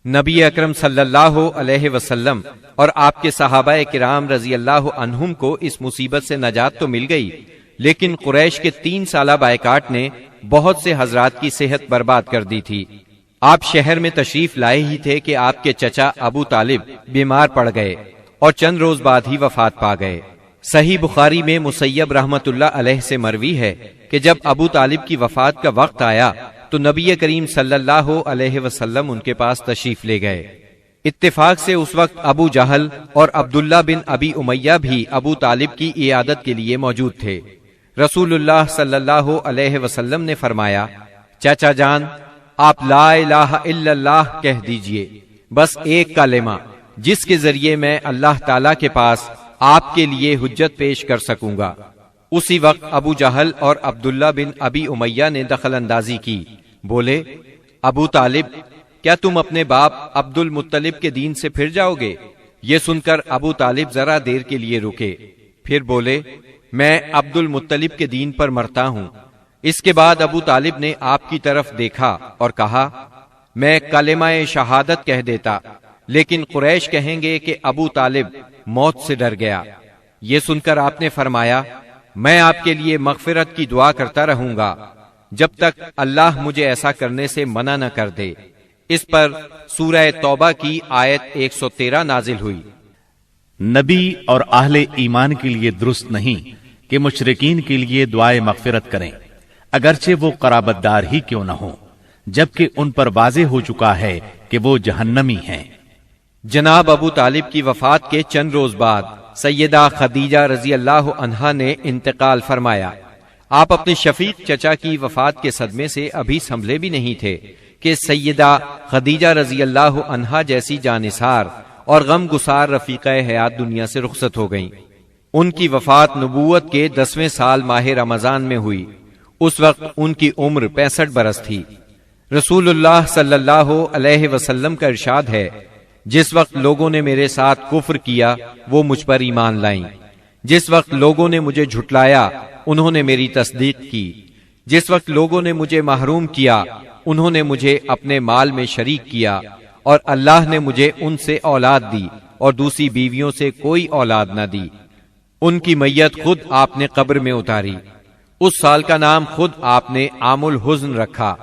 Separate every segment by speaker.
Speaker 1: نبی اکرم صلی اللہ علیہ وسلم اور آپ کے صحابہ کرام رضی اللہ عنہم کو اس مصیبت سے نجات تو مل گئی، لیکن قریش کے 3 سالہ بائیکاٹ نے بہت سے حضرات کی صحت برباد کر دی تھی۔ آپ شہر میں تشریف لائے ہی تھے کہ آپ کے چچا ابو طالب بیمار پڑ گئے اور چند روز بعد ہی وفات پا گئے۔ صحیح بخاری میں مسیب رحمت اللہ علیہ سے مروی ہے کہ جب ابو طالب کی وفات کا وقت آیا تو نبی کریم صلی اللہ علیہ وسلم ان کے پاس تشریف لے گئے۔ اتفاق سے اس وقت ابو جہل اور عبداللہ بن ابی امیہ بھی ابو طالب کی عیادت کے لیے موجود تھے۔ رسول اللہ صلی اللہ علیہ وسلم نے فرمایا، چاچا جان، آپ لا الہ الا اللہ کہہ دیجئے، بس ایک کلمہ جس کے ذریعے میں اللہ تعالی کے پاس آپ کے لیے حجت پیش کر سکوں گا۔ اسی وقت ابو جہل اور عبداللہ بن ابی امیہ نے دخل اندازی کی، بولے، ابو طالب، کیا تم اپنے باپ عبد المطلب کے دین سے پھر جاؤ گے؟ یہ سن کر ابو طالب ذرا دیر کے لیے رکے، پھر بولے، میں عبد المطلب کے دین پر مرتا ہوں۔ اس کے بعد ابو طالب نے آپ کی طرف دیکھا اور کہا، میں کلمہ شہادت کہہ دیتا، لیکن قریش کہیں گے کہ ابو طالب موت سے ڈر گیا۔ یہ سن کر آپ نے فرمایا، میں آپ کے لیے مغفرت کی دعا کرتا رہوں گا جب تک اللہ مجھے ایسا کرنے سے منع نہ کر دے۔ اس پر سورہ توبہ کی آیت 113 نازل ہوئی۔
Speaker 2: نبی اور اہل ایمان کے لیے درست نہیں کہ مشرکین کے لیے دعائے مغفرت کریں، اگرچہ وہ قرابت دار ہی کیوں نہ ہوں، جبکہ ان پر واضح ہو چکا ہے کہ وہ جہنمی ہیں۔
Speaker 1: جناب ابو طالب کی وفات کے چند روز بعد سیدہ خدیجہ رضی اللہ عنہا نے انتقال فرمایا۔ آپ اپنے شفیق چچا کی وفات کے صدمے سے ابھی سنبھلے بھی نہیں تھے کہ سیدہ خدیجہ رضی اللہ عنہا جیسی جانثار اور غم گسار رفیقہ حیات دنیا سے رخصت ہو گئیں۔ ان کی وفات نبوت کے 10ویں سال ماہ رمضان میں ہوئی۔ اس وقت ان کی عمر 65 برس تھی۔ رسول اللہ صلی اللہ علیہ وسلم کا ارشاد ہے، جس وقت لوگوں نے میرے ساتھ کفر کیا وہ مجھ پر ایمان لائیں، جس وقت لوگوں نے مجھے جھٹلایا انہوں نے میری تصدیق کی، جس وقت لوگوں نے مجھے محروم کیا انہوں نے مجھے اپنے مال میں شریک کیا، اور اللہ نے مجھے ان سے اولاد دی اور دوسری بیویوں سے کوئی اولاد نہ دی۔ ان کی میت خود آپ نے قبر میں اتاری۔ اس سال کا نام خود آپ نے عام الحزن رکھا۔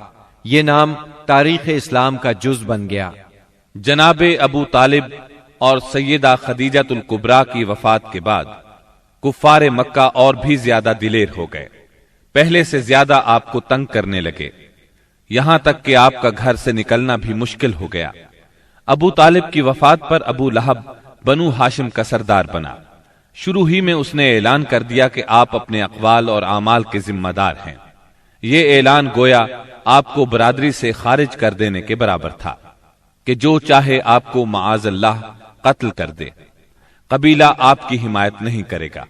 Speaker 1: یہ نام تاریخ اسلام کا جز بن گیا۔
Speaker 3: جناب ابو طالب اور سیدہ خدیجہ الکبریٰ کی وفات کے بعد کفار مکہ اور بھی زیادہ دلیر ہو گئے، پہلے سے زیادہ آپ کو تنگ کرنے لگے، یہاں تک کہ آپ کا گھر سے نکلنا بھی مشکل ہو گیا۔ ابو طالب کی وفات پر ابو لہب بنو ہاشم کا سردار بنا۔ شروع ہی میں اس نے اعلان کر دیا کہ آپ اپنے اقوال اور اعمال کے ذمہ دار ہیں۔ یہ اعلان گویا آپ کو برادری سے خارج کر دینے کے برابر تھا کہ جو چاہے آپ کو معاذ اللہ قتل کر دے، قبیلہ آپ کی حمایت نہیں کرے گا۔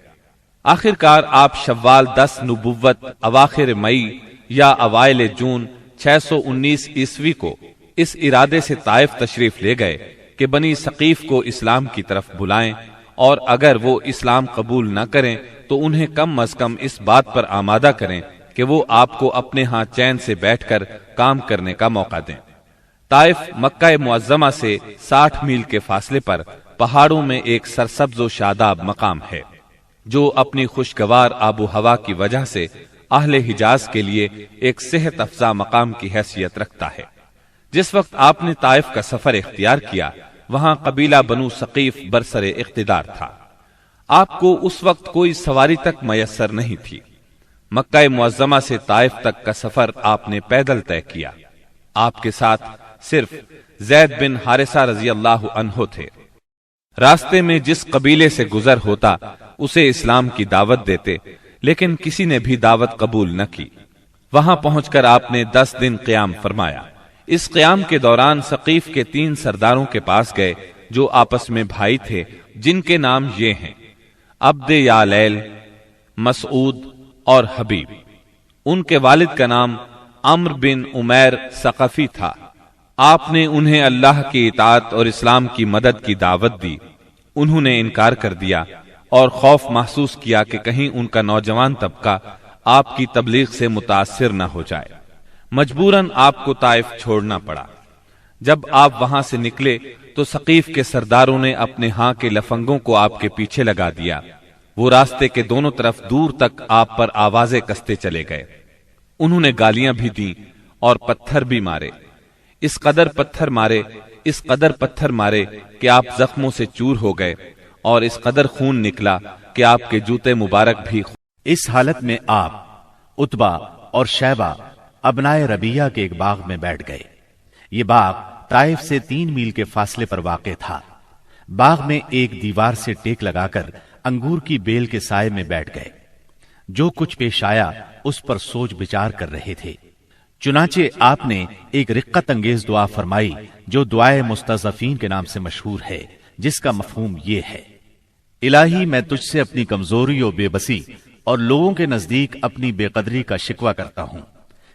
Speaker 3: آخر کار آپ شوال 10 نبوت اواخر مئی یا اوائل جون 619 عیسوی کو اس ارادے سے طائف تشریف لے گئے کہ بنی ثقیف کو اسلام کی طرف بلائیں، اور اگر وہ اسلام قبول نہ کریں تو انہیں کم از کم اس بات پر آمادہ کریں کہ وہ آپ کو اپنے ہاں چین سے بیٹھ کر کام کرنے کا موقع دیں۔ طائف مکہ معظمہ سے 60 میل کے فاصلے پر پہاڑوں میں ایک سرسبز و شاداب مقام ہے، جو اپنی خوشگوار آب و ہوا کی وجہ سے اہل حجاز کے لیے ایک صحت افزا مقام کی حیثیت رکھتا ہے۔ جس وقت آپ نے طائف کا سفر اختیار کیا، وہاں قبیلہ بنو ثقیف برسر اقتدار تھا۔ آپ کو اس وقت کوئی سواری تک میسر نہیں تھی۔ مکہ معظمہ سے طائف تک کا سفر آپ نے پیدل طے کیا۔ آپ کے ساتھ صرف زید بن حارثہ رضی اللہ عنہ تھے۔ راستے میں جس قبیلے سے گزر ہوتا اسے اسلام کی دعوت دیتے، لیکن کسی نے بھی دعوت قبول نہ کی۔ وہاں پہنچ کر آپ نے 10 دن قیام فرمایا۔ اس قیام کے دوران ثقیف کے 3 سرداروں کے پاس گئے جو آپس میں بھائی تھے، جن کے نام یہ ہیں، عبد یالیل، مسعود اور حبیب۔ ان کے والد کا نام عمرو بن عمیر ثقفی تھا۔ آپ نے انہیں اللہ کی اطاعت اور اسلام کی مدد کی دعوت دی۔ انہوں نے انکار کر دیا اور خوف محسوس کیا کہ کہیں ان کا نوجوان طبقہ آپ کی تبلیغ سے متاثر نہ ہو جائے۔ مجبوراً آپ کو طائف چھوڑنا پڑا۔ جب آپ وہاں سے نکلے تو ثقیف کے سرداروں نے اپنے ہاں کے لفنگوں کو آپ کے پیچھے لگا دیا۔ وہ راستے کے دونوں طرف دور تک آپ پر آوازیں کستے چلے گئے۔ انہوں نے گالیاں بھی دیں اور پتھر بھی مارے، اس قدر پتھر مارے کہ آپ زخموں سے چور ہو گئے، اور اس قدر خون نکلا کہ آپ کے جوتے مبارک بھی۔
Speaker 2: اس حالت میں آپ عتبہ اور شیبہ ابنائے ربیہ کے ایک باغ میں بیٹھ گئے۔ یہ باغ طائف سے 3 میل کے فاصلے پر واقع تھا۔ باغ میں ایک دیوار سے ٹیک لگا کر انگور کی بیل کے سائے میں بیٹھ گئے۔ جو کچھ پیش آیا اس پر سوچ بچار کر رہے تھے۔ چنانچہ آپ نے ایک رقت انگیز دعا فرمائی جو دعائے مستضعفین کے نام سے مشہور ہے، جس کا مفہوم یہ ہے: الہی میں تجھ سے اپنی کمزوری و بے بسی اور لوگوں کے نزدیک اپنی بے قدری کا شکوہ کرتا ہوں۔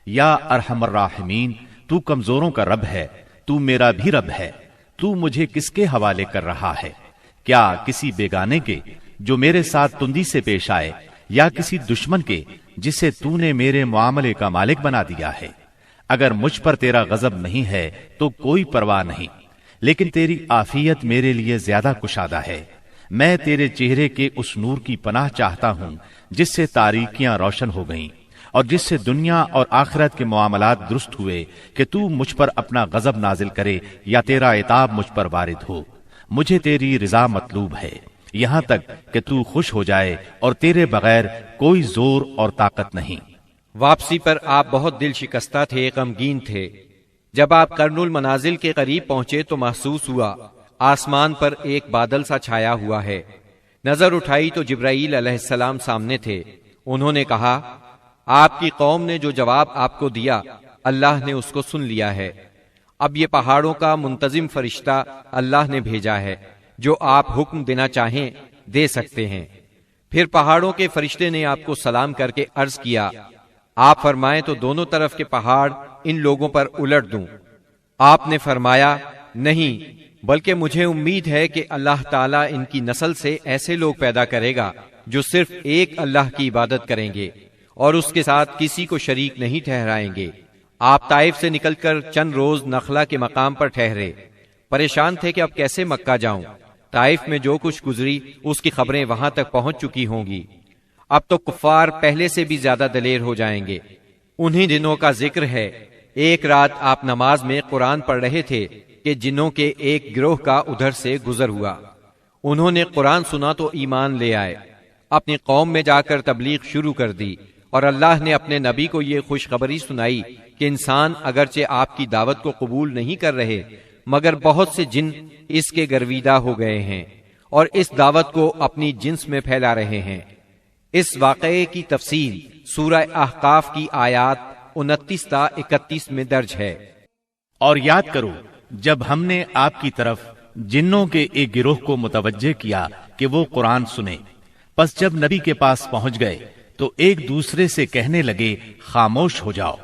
Speaker 2: یا ارحم الراحمین، تو کمزوروں کا رب ہے، تو میرا بھی رب ہے۔ تو مجھے کس کے حوالے کر رہا ہے؟ کیا کسی بیگانے کے جو میرے ساتھ تندی سے پیش آئے، یا کسی دشمن کے جسے تو نے میرے معاملے کا مالک بنا دیا ہے؟ اگر مجھ پر تیرا غضب نہیں ہے تو کوئی پرواہ نہیں، لیکن تیری عافیت میرے لیے زیادہ کشادہ ہے۔ میں تیرے چہرے کے اس نور کی پناہ چاہتا ہوں جس سے تاریکیاں روشن ہو گئیں، اور جس سے دنیا اور آخرت کے معاملات درست ہوئے، کہ تو مجھ پر اپنا غضب نازل کرے یا تیرا عتاب مجھ پر وارد ہو۔ مجھے تیری رضا مطلوب ہے، یہاں تک کہ تو خوش ہو جائے، اور تیرے بغیر کوئی زور اور طاقت نہیں۔
Speaker 1: واپسی پر آپ بہت دل شکستہ تھے، غمگین تھے۔ جب آپ قرن المنازل کے قریب پہنچے تو محسوس ہوا آسمان پر ایک بادل سا چھایا ہوا ہے۔ نظر اٹھائی تو جبرائیل علیہ السلام سامنے تھے۔ انہوں نے کہا، آپ کی قوم نے جو جواب آپ کو دیا اللہ نے اس کو سن لیا ہے۔ اب یہ پہاڑوں کا منتظم فرشتہ اللہ نے بھیجا ہے، جو آپ حکم دینا چاہیں دے سکتے ہیں۔ پھر پہاڑوں کے فرشتے نے آپ کو سلام کر کے عرض کیا، آپ فرمائیں تو دونوں طرف کے پہاڑ ان لوگوں پر الٹ دوں؟ آپ نے فرمایا، نہیں، بلکہ مجھے امید ہے کہ اللہ تعالیٰ ان کی نسل سے ایسے لوگ پیدا کرے گا جو صرف ایک اللہ کی عبادت کریں گے اور اس کے ساتھ کسی کو شریک نہیں ٹھہرائیں گے۔ آپ طائف سے نکل کر چند روز نخلا کے مقام پر ٹھہرے۔ پریشان تھے کہ اب کیسے مکہ جاؤں۔ طائف میں جو کچھ گزری اس کی خبریں وہاں تک پہنچ چکی ہوں گی۔ اب تو کفار پہلے سے بھی زیادہ دلیر ہو جائیں گے۔ انہی دنوں کا ذکر ہے، ایک رات آپ نماز میں قرآن پڑھ رہے تھے کہ جنوں کے ایک گروہ کا ادھر سے گزر ہوا۔ انہوں نے قرآن سنا تو ایمان لے آئے، اپنی قوم میں جا کر تبلیغ شروع کر دی، اور اللہ نے اپنے نبی کو یہ خوشخبری سنائی کہ انسان اگرچہ آپ کی دعوت کو قبول نہیں کر رہے، مگر بہت سے جن اس کے گرویدہ ہو گئے ہیں اور اس دعوت کو اپنی جنس میں پھیلا رہے ہیں۔ اس واقعے کی تفصیل سورہ احقاف کی آیات 29 تا 31 میں درج ہے۔
Speaker 2: اور یاد کرو جب ہم نے آپ کی طرف جنوں کے ایک گروہ کو متوجہ کیا کہ وہ قرآن سنے، پس جب نبی کے پاس پہنچ گئے تو ایک دوسرے سے کہنے لگے، خاموش ہو جاؤ۔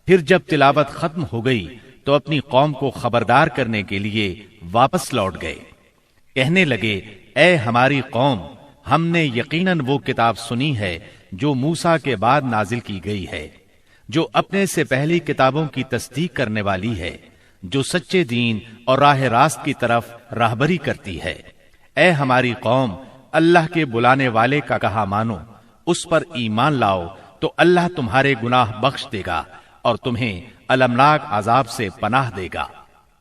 Speaker 2: پھر جب تلاوت ختم ہو گئی تو اپنی قوم کو خبردار کرنے کے لیے واپس لوٹ گئے۔ کہنے لگے، اے ہماری قوم، ہم نے یقیناً وہ کتاب سنی ہے جو موسیٰ کے بعد نازل کی گئی ہے، جو اپنے سے پہلی کتابوں کی تصدیق کرنے والی ہے، جو سچے دین اور راہ راست کی طرف راہبری کرتی ہے۔ اے ہماری قوم، اللہ کے بلانے والے کا کہا مانو، اس پر ایمان لاؤ تو اللہ تمہارے گناہ بخش دے گا اور تمہیں المناک عذاب سے پناہ دے گا۔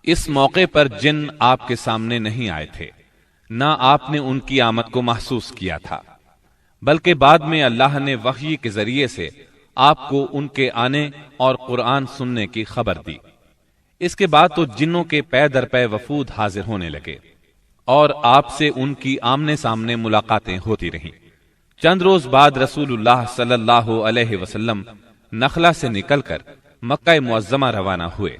Speaker 3: اس موقع پر جن آپ کے سامنے نہیں آئے تھے، نہ آپ نے ان کی آمد کو محسوس کیا تھا، بلکہ بعد میں اللہ نے وحی کے ذریعے سے آپ کو ان کے آنے اور قرآن سننے کی خبر دی۔ اس کے بعد تو جنوں کے پے در پے وفود حاضر ہونے لگے اور آپ سے ان کی آمنے سامنے ملاقاتیں ہوتی رہیں۔ چند روز بعد رسول اللہ صلی اللہ علیہ وسلم نخلا سے نکل کر مکہ معظمہ روانہ ہوئے۔